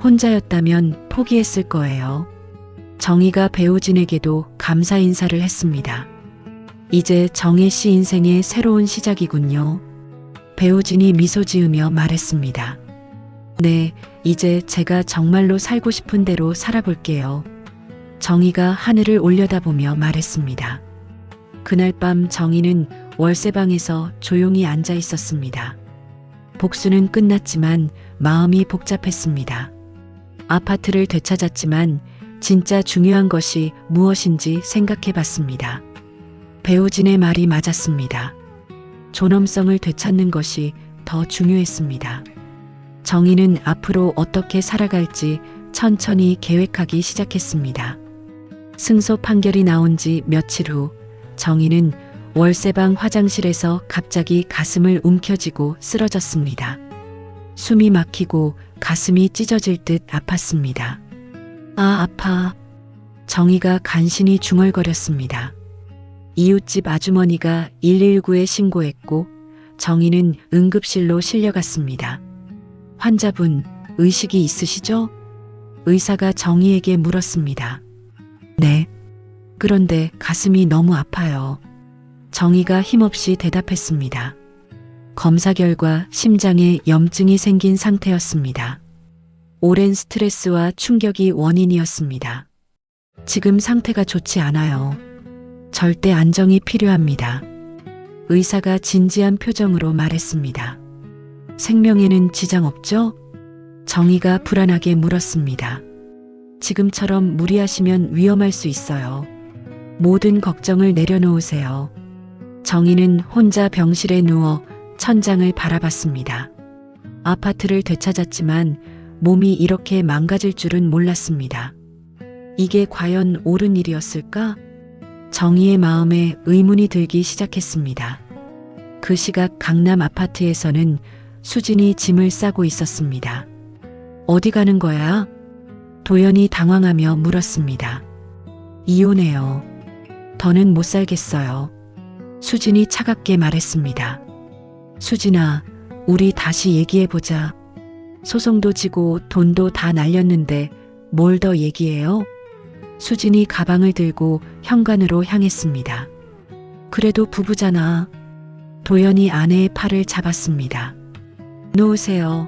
Speaker 1: 혼자였다면 포기했을 거예요. 정희가 배우진에게도 감사 인사를 했습니다. 이제 정혜 씨 인생의 새로운 시작이군요. 배우진이 미소 지으며 말했습니다. 네, 이제 제가 정말로 살고 싶은 대로 살아볼게요. 정희가 하늘을 올려다보며 말했습니다. 그날 밤 정희는 월세방에서 조용히 앉아 있었습니다. 복수는 끝났지만 마음이 복잡했습니다. 아파트를 되찾았지만 진짜 중요한 것이 무엇인지 생각해 봤습니다. 배우진의 말이 맞았습니다. 존엄성을 되찾는 것이 더 중요했습니다. 정희는 앞으로 어떻게 살아갈지 천천히 계획하기 시작했습니다. 승소 판결이 나온 지 며칠 후 정희는 월세방 화장실에서 갑자기 가슴을 움켜쥐고 쓰러졌습니다. 숨이 막히고 가슴이 찢어질 듯 아팠습니다. 아, 아파. 정희가 간신히 중얼거렸습니다. 이웃집 아주머니가 119에 신고했고 정희는 응급실로 실려갔습니다. 환자분, 의식이 있으시죠? 의사가 정희에게 물었습니다. 네. 그런데 가슴이 너무 아파요. 정희가 힘없이 대답했습니다. 검사 결과 심장에 염증이 생긴 상태였습니다. 오랜 스트레스와 충격이 원인이었습니다. 지금 상태가 좋지 않아요. 절대 안정이 필요합니다. 의사가 진지한 표정으로 말했습니다. 생명에는 지장 없죠? 정희가 불안하게 물었습니다. 지금처럼 무리하시면 위험할 수 있어요. 모든 걱정을 내려놓으세요. 정희는 혼자 병실에 누워 천장을 바라봤습니다. 아파트를 되찾았지만 몸이 이렇게 망가질 줄은 몰랐습니다. 이게 과연 옳은 일이었을까? 정희의 마음에 의문이 들기 시작했습니다. 그 시각 강남 아파트에서는 수진이 짐을 싸고 있었습니다. 어디 가는 거야? 도연이 당황하며 물었습니다. 이혼해요. 더는 못 살겠어요. 수진이 차갑게 말했습니다. 수진아, 우리 다시 얘기해보자. 소송도 지고 돈도 다 날렸는데 뭘 더 얘기해요? 수진이 가방을 들고 현관으로 향했습니다. 그래도 부부잖아. 도연이 아내의 팔을 잡았습니다. 놓으세요.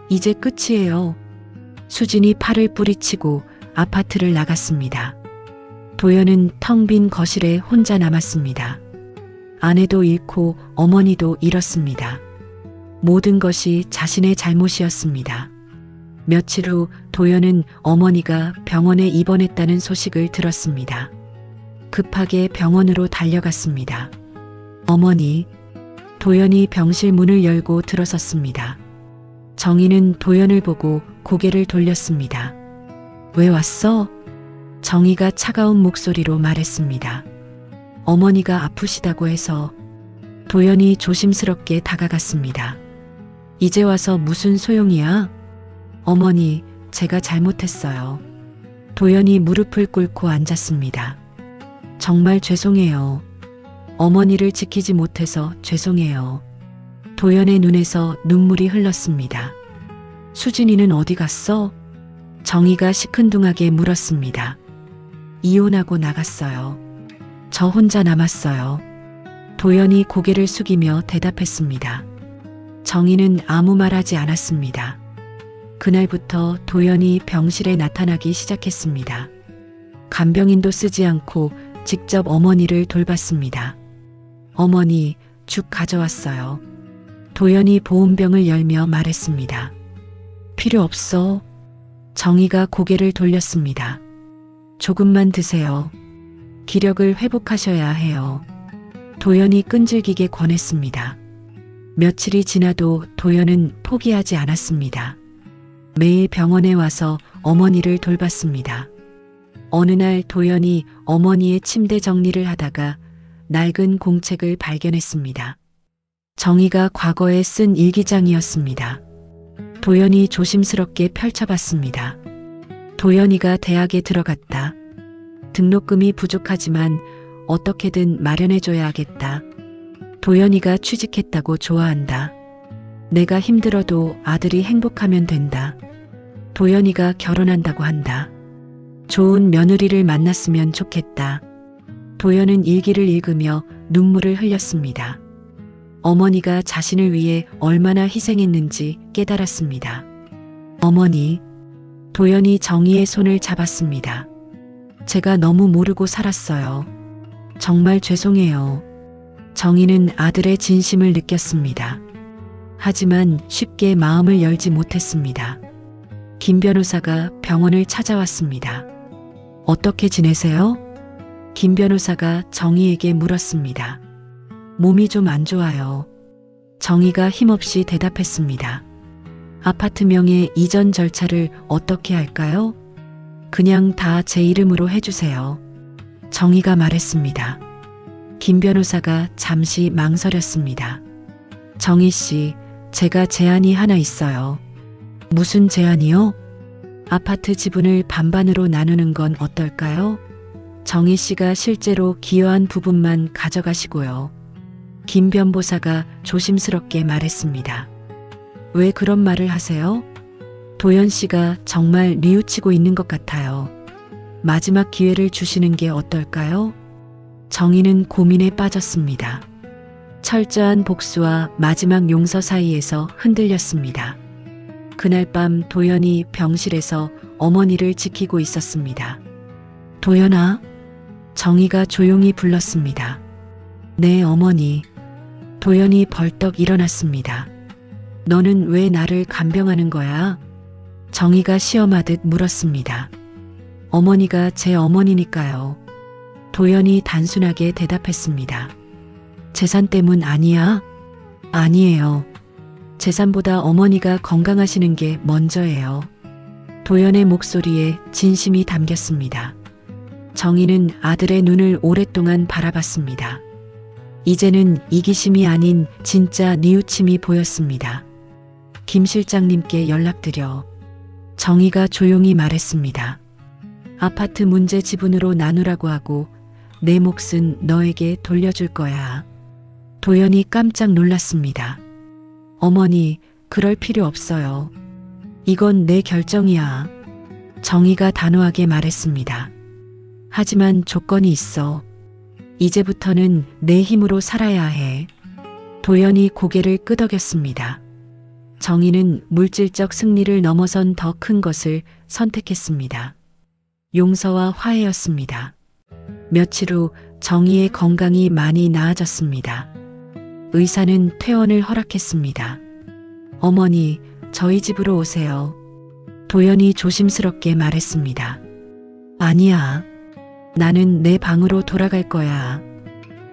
Speaker 1: 이제 끝이에요. 수진이 팔을 뿌리치고 아파트를 나갔습니다. 도연은 텅 빈 거실에 혼자 남았습니다. 아내도 잃고 어머니도 잃었습니다. 모든 것이 자신의 잘못이었습니다. 며칠 후 도연은 어머니가 병원에 입원했다는 소식을 들었습니다. 급하게 병원으로 달려갔습니다. 어머니, 도연이 병실 문을 열고 들어섰습니다. 정희는 도연을 보고 고개를 돌렸습니다. 왜 왔어? 정희가 차가운 목소리로 말했습니다. 어머니가 아프시다고 해서. 도연이 조심스럽게 다가갔습니다. 이제 와서 무슨 소용이야? 어머니, 제가 잘못했어요. 도연이 무릎을 꿇고 앉았습니다. 정말 죄송해요. 어머니를 지키지 못해서 죄송해요. 도연의 눈에서 눈물이 흘렀습니다. 수진이는 어디 갔어? 정희가 시큰둥하게 물었습니다. 이혼하고 나갔어요. 저 혼자 남았어요. 도연이 고개를 숙이며 대답했습니다. 정희는 아무 말하지 않았습니다. 그날부터 도연이 병실에 나타나기 시작했습니다. 간병인도 쓰지 않고 직접 어머니를 돌봤습니다. 어머니, 죽 가져왔어요. 도연이 보온병을 열며 말했습니다. 필요 없어. 정희가 고개를 돌렸습니다. 조금만 드세요. 기력을 회복하셔야 해요. 도연이 끈질기게 권했습니다. 며칠이 지나도 도연은 포기하지 않았습니다. 매일 병원에 와서 어머니를 돌봤습니다. 어느 날 도연이 어머니의 침대 정리를 하다가 낡은 공책을 발견했습니다. 정희가 과거에 쓴 일기장이었습니다. 도연이 조심스럽게 펼쳐봤습니다. 도연이가 대학에 들어갔다. 등록금이 부족하지만 어떻게든 마련해줘야 하겠다. 도연이가 취직했다고 좋아한다. 내가 힘들어도 아들이 행복하면 된다. 도연이가 결혼한다고 한다. 좋은 며느리를 만났으면 좋겠다. 도연은 일기를 읽으며 눈물을 흘렸습니다. 어머니가 자신을 위해 얼마나 희생했는지 깨달았습니다. 어머니, 도연이 정희의 손을 잡았습니다. 제가 너무 모르고 살았어요. 정말 죄송해요. 정희는 아들의 진심을 느꼈습니다. 하지만 쉽게 마음을 열지 못했습니다. 김 변호사가 병원을 찾아왔습니다. 어떻게 지내세요? 김 변호사가 정희에게 물었습니다. 몸이 좀 안 좋아요. 정희가 힘없이 대답했습니다. 아파트명의 이전 절차를 어떻게 할까요? 그냥 다 제 이름으로 해주세요. 정희가 말했습니다. 김 변호사가 잠시 망설였습니다. 정희 씨, 제가 제안이 하나 있어요. 무슨 제안이요? 아파트 지분을 반반으로 나누는 건 어떨까요? 정희 씨가 실제로 기여한 부분만 가져가시고요. 김 변호사가 조심스럽게 말했습니다. 왜 그런 말을 하세요? 도연 씨가 정말 뉘우치고 있는 것 같아요. 마지막 기회를 주시는 게 어떨까요? 정희는 고민에 빠졌습니다. 철저한 복수와 마지막 용서 사이에서 흔들렸습니다. 그날 밤 도연이 병실에서 어머니를 지키고 있었습니다. 도연아, 정희가 조용히 불렀습니다. 네, 어머니. 도연이 벌떡 일어났습니다. 너는 왜 나를 간병하는 거야? 정희가 시험하듯 물었습니다. 어머니가 제 어머니니까요. 도연이 단순하게 대답했습니다. 재산 때문 아니야? 아니에요. 재산보다 어머니가 건강하시는 게 먼저예요. 도연의 목소리에 진심이 담겼습니다. 정희는 아들의 눈을 오랫동안 바라봤습니다. 이제는 이기심이 아닌 진짜 뉘우침이 보였습니다. 김 실장님께 연락드려. 정희가 조용히 말했습니다. 아파트 문제 지분으로 나누라고 하고 내 몫은 너에게 돌려줄 거야. 도연이 깜짝 놀랐습니다. 어머니, 그럴 필요 없어요. 이건 내 결정이야. 정희가 단호하게 말했습니다. 하지만 조건이 있어. 이제부터는 내 힘으로 살아야 해. 도연이 고개를 끄덕였습니다. 정희는 물질적 승리를 넘어선 더 큰 것을 선택했습니다. 용서와 화해였습니다. 며칠 후 정희의 건강이 많이 나아졌습니다. 의사는 퇴원을 허락했습니다. 어머니, 저희 집으로 오세요. 도연이 조심스럽게 말했습니다. 아니야. 나는 내 방으로 돌아갈 거야.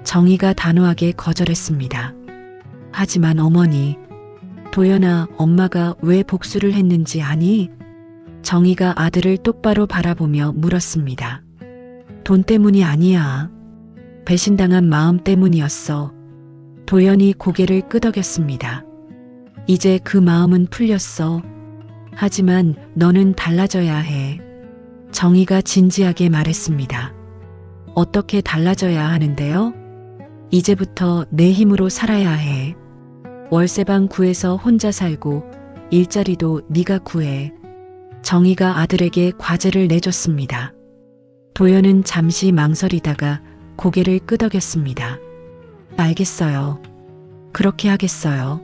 Speaker 1: 정희가 단호하게 거절했습니다. 하지만 어머니, 도연아, 엄마가 왜 복수를 했는지 아니? 정희가 아들을 똑바로 바라보며 물었습니다. 돈 때문이 아니야. 배신당한 마음 때문이었어. 도연이 고개를 끄덕였습니다. 이제 그 마음은 풀렸어. 하지만 너는 달라져야 해. 정희가 진지하게 말했습니다. 어떻게 달라져야 하는데요? 이제부터 내 힘으로 살아야 해. 월세방 구해서 혼자 살고 일자리도 네가 구해. 정희가 아들에게 과제를 내줬습니다. 도연은 잠시 망설이다가 고개를 끄덕였습니다. 알겠어요. 그렇게 하겠어요.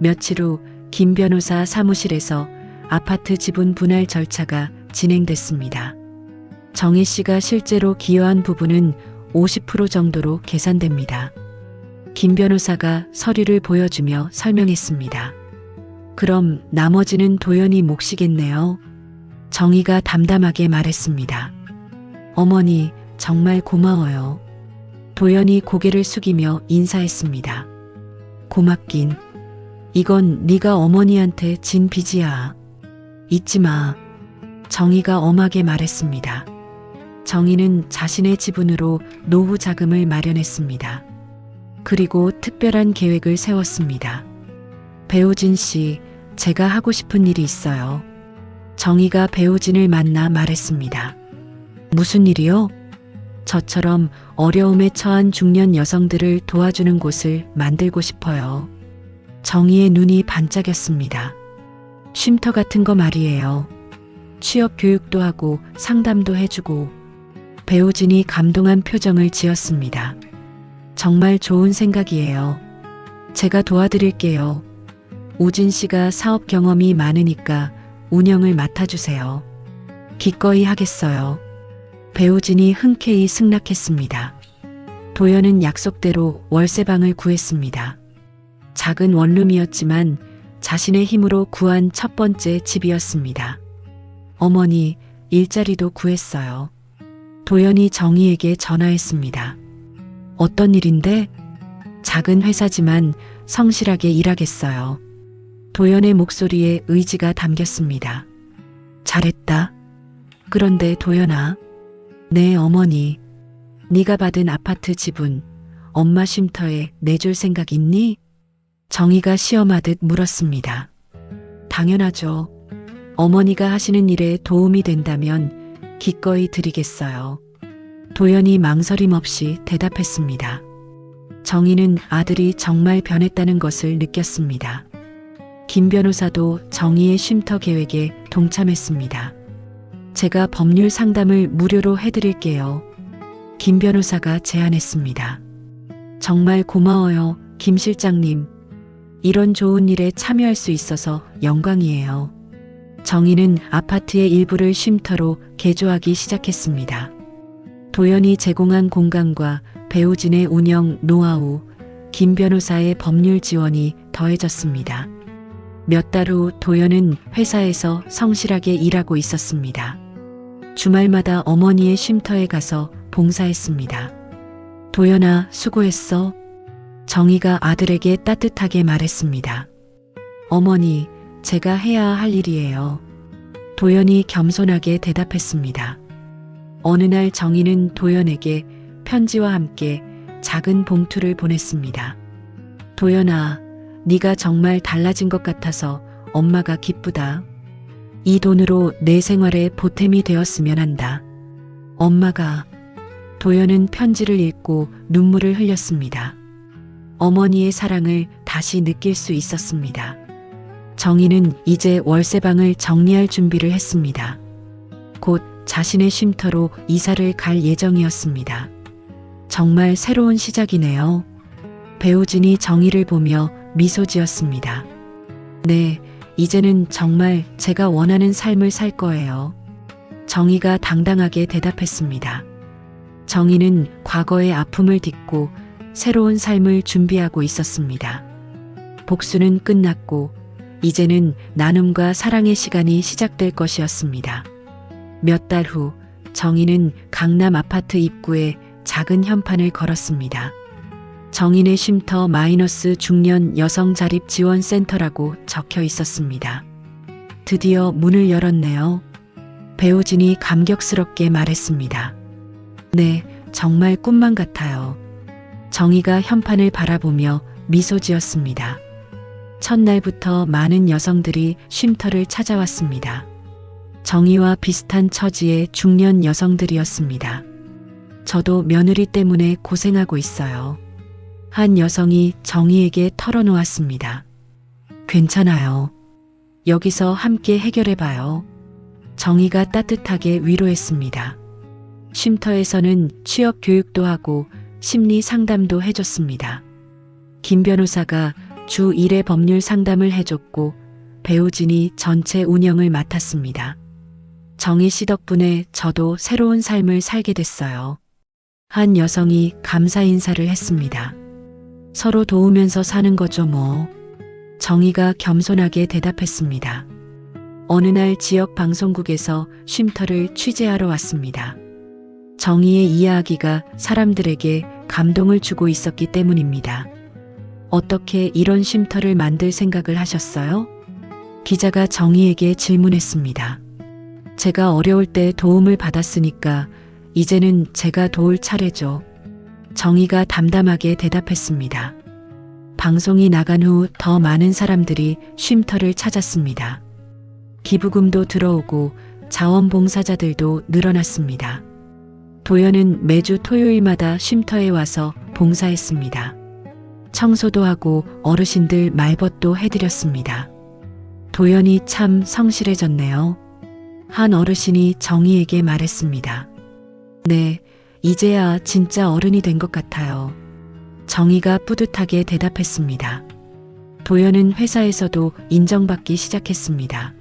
Speaker 1: 며칠 후 김 변호사 사무실에서 아파트 지분 분할 절차가 진행됐습니다. 정희 씨가 실제로 기여한 부분은 50% 정도로 계산됩니다. 김 변호사가 서류를 보여주며 설명했습니다. 그럼 나머지는 도연이 몫이겠네요. 정희가 담담하게 말했습니다. 어머니, 정말 고마워요. 도연이 고개를 숙이며 인사했습니다. 고맙긴. 이건 네가 어머니한테 진 빚이야. 잊지 마. 정희가 엄하게 말했습니다. 정희는 자신의 지분으로 노후 자금을 마련했습니다. 그리고 특별한 계획을 세웠습니다. 배우진 씨, 제가 하고 싶은 일이 있어요. 정희가 배우진을 만나 말했습니다. 무슨 일이요? 저처럼 어려움에 처한 중년 여성들을 도와주는 곳을 만들고 싶어요. 정희의 눈이 반짝였습니다. 쉼터 같은 거 말이에요. 취업 교육도 하고 상담도 해주고. 배우진이 감동한 표정을 지었습니다. 정말 좋은 생각이에요. 제가 도와드릴게요. 우진 씨가 사업 경험이 많으니까 운영을 맡아주세요. 기꺼이 하겠어요. 배우진이 흔쾌히 승낙했습니다. 도연은 약속대로 월세방을 구했습니다. 작은 원룸이었지만 자신의 힘으로 구한 첫 번째 집이었습니다. 어머니, 일자리도 구했어요. 도연이 정희에게 전화했습니다. 어떤 일인데? 작은 회사지만 성실하게 일하겠어요. 도연의 목소리에 의지가 담겼습니다. 잘했다. 그런데 도연아, 네 어머니, 네가 받은 아파트 지분 엄마 쉼터에 내줄 생각 있니? 정희가 시험하듯 물었습니다. 당연하죠. 어머니가 하시는 일에 도움이 된다면 기꺼이 드리겠어요. 도연이 망설임 없이 대답했습니다. 정희는 아들이 정말 변했다는 것을 느꼈습니다. 김 변호사도 정희의 쉼터 계획에 동참했습니다. 제가 법률 상담을 무료로 해드릴게요. 김 변호사가 제안했습니다. 정말 고마워요, 김 실장님. 이런 좋은 일에 참여할 수 있어서 영광이에요. 정희는 아파트의 일부를 쉼터로 개조하기 시작했습니다. 도연이 제공한 공간과 배우진의 운영 노하우, 김 변호사의 법률 지원이 더해졌습니다. 몇 달 후 도연은 회사에서 성실하게 일하고 있었습니다. 주말마다 어머니의 쉼터에 가서 봉사했습니다. 도연아, 수고했어. 정희가 아들에게 따뜻하게 말했습니다. 어머니, 제가 해야 할 일이에요. 도연이 겸손하게 대답했습니다. 어느 날 정희는 도연에게 편지와 함께 작은 봉투를 보냈습니다. 도연아, 네가 정말 달라진 것 같아서 엄마가 기쁘다. 이 돈으로 내 생활에 보탬이 되었으면 한다. 엄마가. 도연은 편지를 읽고 눈물을 흘렸습니다. 어머니의 사랑을 다시 느낄 수 있었습니다. 정희는 이제 월세방을 정리할 준비를 했습니다. 곧 자신의 쉼터로 이사를 갈 예정이었습니다. 정말 새로운 시작이네요. 배우진이 정희를 보며 미소 지었습니다. 네, 이제는 정말 제가 원하는 삶을 살 거예요. 정희가 당당하게 대답했습니다. 정희는 과거의 아픔을 딛고 새로운 삶을 준비하고 있었습니다. 복수는 끝났고 이제는 나눔과 사랑의 시간이 시작될 것이었습니다. 몇 달 후 정희는 강남 아파트 입구에 작은 현판을 걸었습니다. 정인의 쉼터 마이너스 중년 여성 자립 지원센터라고 적혀 있었습니다. 드디어 문을 열었네요. 배우진이 감격스럽게 말했습니다. 네, 정말 꿈만 같아요. 정희가 현판을 바라보며 미소 지었습니다. 첫날부터 많은 여성들이 쉼터를 찾아왔습니다. 정희와 비슷한 처지의 중년 여성들이었습니다. 저도 며느리 때문에 고생하고 있어요. 한 여성이 정희에게 털어놓았습니다. 괜찮아요. 여기서 함께 해결해봐요. 정희가 따뜻하게 위로했습니다. 쉼터에서는 취업 교육도 하고 심리 상담도 해줬습니다. 김 변호사가 주 1회 법률 상담을 해줬고 배우진이 전체 운영을 맡았습니다. 정희 씨 덕분에 저도 새로운 삶을 살게 됐어요. 한 여성이 감사 인사를 했습니다. 서로 도우면서 사는 거죠 뭐. 정희가 겸손하게 대답했습니다. 어느 날 지역 방송국에서 쉼터를 취재하러 왔습니다. 정희의 이야기가 사람들에게 감동을 주고 있었기 때문입니다. 어떻게 이런 쉼터를 만들 생각을 하셨어요? 기자가 정희에게 질문했습니다. 제가 어려울 때 도움을 받았으니까 이제는 제가 도울 차례죠. 정희가 담담하게 대답했습니다. 방송이 나간 후 더 많은 사람들이 쉼터를 찾았습니다. 기부금도 들어오고 자원봉사자들도 늘어났습니다. 도연은 매주 토요일마다 쉼터에 와서 봉사했습니다. 청소도 하고 어르신들 말벗도 해드렸습니다. 도연이 참 성실해졌네요. 한 어르신이 정희에게 말했습니다. 네, 이제야 진짜 어른이 된 것 같아요. 정희가 뿌듯하게 대답했습니다. 도연은 회사에서도 인정받기 시작했습니다.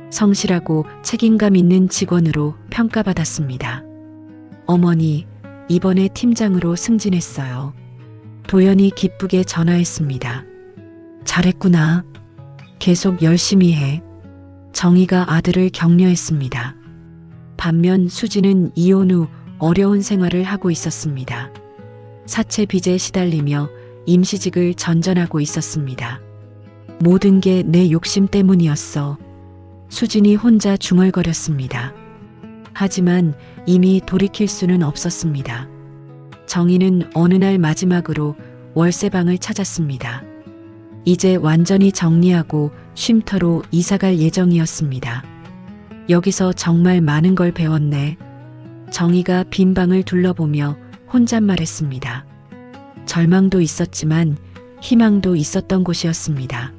Speaker 1: 성실하고 책임감 있는 직원으로 평가받았습니다. 어머니, 이번에 팀장으로 승진했어요. 도연이 기쁘게 전화했습니다. 잘했구나. 계속 열심히 해. 정희가 아들을 격려했습니다. 반면 수지는 이혼 후 어려운 생활을 하고 있었습니다. 사채 빚에 시달리며 임시직을 전전하고 있었습니다. 모든 게 내 욕심 때문이었어. 수진이 혼자 중얼거렸습니다. 하지만 이미 돌이킬 수는 없었습니다. 정희는 어느 날 마지막으로 월세방을 찾았습니다. 이제 완전히 정리하고 쉼터로 이사갈 예정이었습니다. 여기서 정말 많은 걸 배웠네. 정희가 빈 방을 둘러보며 혼잣말했습니다. 절망도 있었지만 희망도 있었던 곳이었습니다.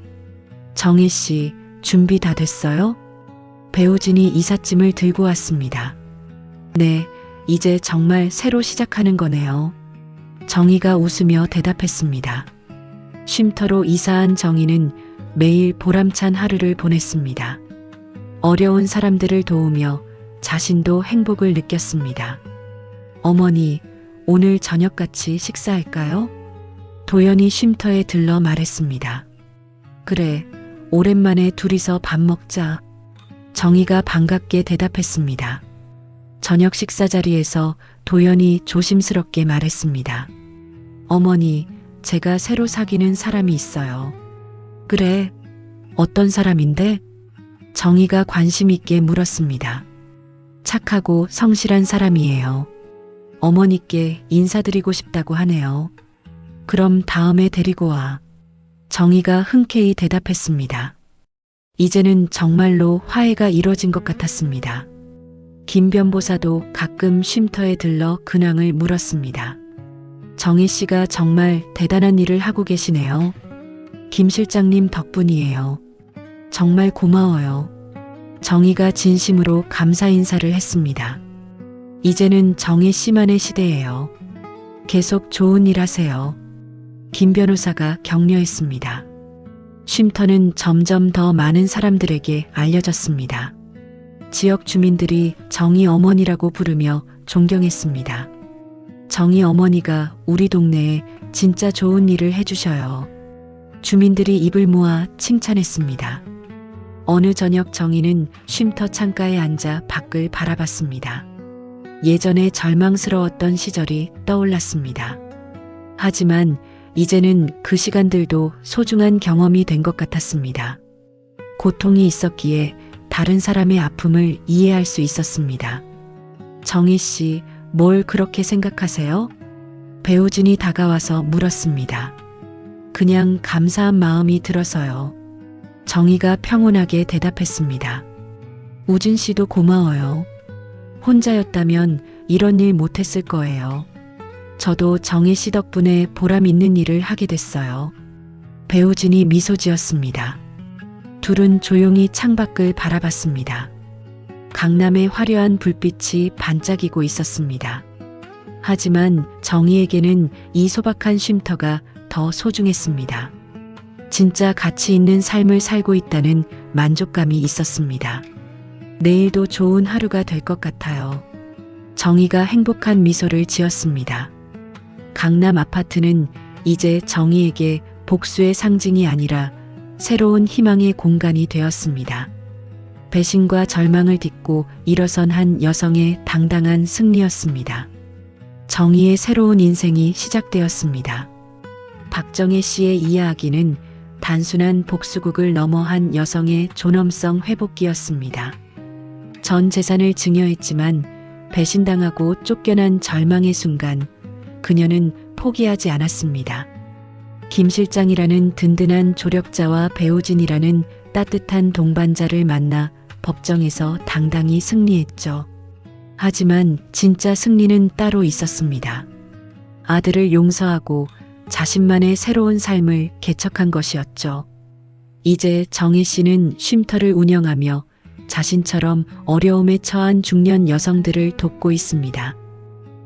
Speaker 1: 정희 씨, 준비 다 됐어요? 배우진이 이삿짐을 들고 왔습니다. 네, 이제 정말 새로 시작하는 거네요. 정희가 웃으며 대답했습니다. 쉼터로 이사한 정희는 매일 보람찬 하루를 보냈습니다. 어려운 사람들을 도우며 자신도 행복을 느꼈습니다. 어머니, 오늘 저녁 같이 식사할까요? 도연이 쉼터에 들러 말했습니다. 그래, 오랜만에 둘이서 밥 먹자. 정희가 반갑게 대답했습니다. 저녁 식사 자리에서 도연이 조심스럽게 말했습니다. 어머니, 제가 새로 사귀는 사람이 있어요. 그래, 어떤 사람인데? 정희가 관심 있게 물었습니다. 착하고 성실한 사람이에요. 어머니께 인사드리고 싶다고 하네요. 그럼 다음에 데리고 와. 정희가 흔쾌히 대답했습니다. 이제는 정말로 화해가 이뤄진 것 같았습니다. 김 변보사도 가끔 쉼터에 들러 근황을 물었습니다. 정희 씨가 정말 대단한 일을 하고 계시네요. 김 실장님 덕분이에요. 정말 고마워요. 정희가 진심으로 감사 인사를 했습니다. 이제는 정희 씨만의 시대예요. 계속 좋은 일 하세요. 김 변호사가 격려했습니다. 쉼터는 점점 더 많은 사람들에게 알려졌습니다. 지역 주민들이 정희 어머니라고 부르며 존경했습니다. 정희 어머니가 우리 동네에 진짜 좋은 일을 해주셔요. 주민들이 입을 모아 칭찬했습니다. 어느 저녁 정희는 쉼터 창가에 앉아 밖을 바라봤습니다. 예전에 절망스러웠던 시절이 떠올랐습니다. 하지만 이제는 그 시간들도 소중한 경험이 된 것 같았습니다. 고통이 있었기에 다른 사람의 아픔을 이해할 수 있었습니다. 정희 씨, 뭘 그렇게 생각하세요? 배우진이 다가와서 물었습니다. 그냥 감사한 마음이 들어서요. 정희가 평온하게 대답했습니다. 우진 씨도 고마워요. 혼자였다면 이런 일 못했을 거예요. 저도 정희 씨 덕분에 보람 있는 일을 하게 됐어요. 배우진이 미소 지었습니다. 둘은 조용히 창밖을 바라봤습니다. 강남의 화려한 불빛이 반짝이고 있었습니다. 하지만 정희에게는 이 소박한 쉼터가 더 소중했습니다. 진짜 가치 있는 삶을 살고 있다는 만족감이 있었습니다. 내일도 좋은 하루가 될 것 같아요. 정희가 행복한 미소를 지었습니다. 강남 아파트는 이제 정희에게 복수의 상징이 아니라 새로운 희망의 공간이 되었습니다. 배신과 절망을 딛고 일어선 한 여성의 당당한 승리였습니다. 정희의 새로운 인생이 시작되었습니다. 박정혜 씨의 이야기는 단순한 복수극을 넘어 한 여성의 존엄성 회복기였습니다. 전 재산을 증여했지만 배신당하고 쫓겨난 절망의 순간 그녀는 포기하지 않았습니다. 김 실장이라는 든든한 조력자와 배우진이라는 따뜻한 동반자를 만나 법정에서 당당히 승리했죠. 하지만 진짜 승리는 따로 있었습니다. 아들을 용서하고 자신만의 새로운 삶을 개척한 것이었죠. 이제 정희 씨는 쉼터를 운영하며 자신처럼 어려움에 처한 중년 여성들을 돕고 있습니다.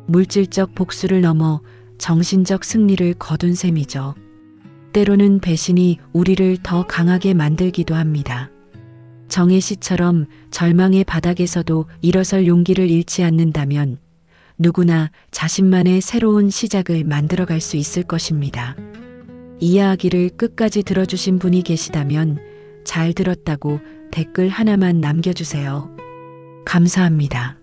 Speaker 1: 물질적 복수를 넘어 정신적 승리를 거둔 셈이죠. 때로는 배신이 우리를 더 강하게 만들기도 합니다. 정희 씨처럼 절망의 바닥에서도 일어설 용기를 잃지 않는다면 누구나 자신만의 새로운 시작을 만들어갈 수 있을 것입니다. 이야기를 끝까지 들어주신 분이 계시다면 잘 들었다고 댓글 하나만 남겨주세요. 감사합니다.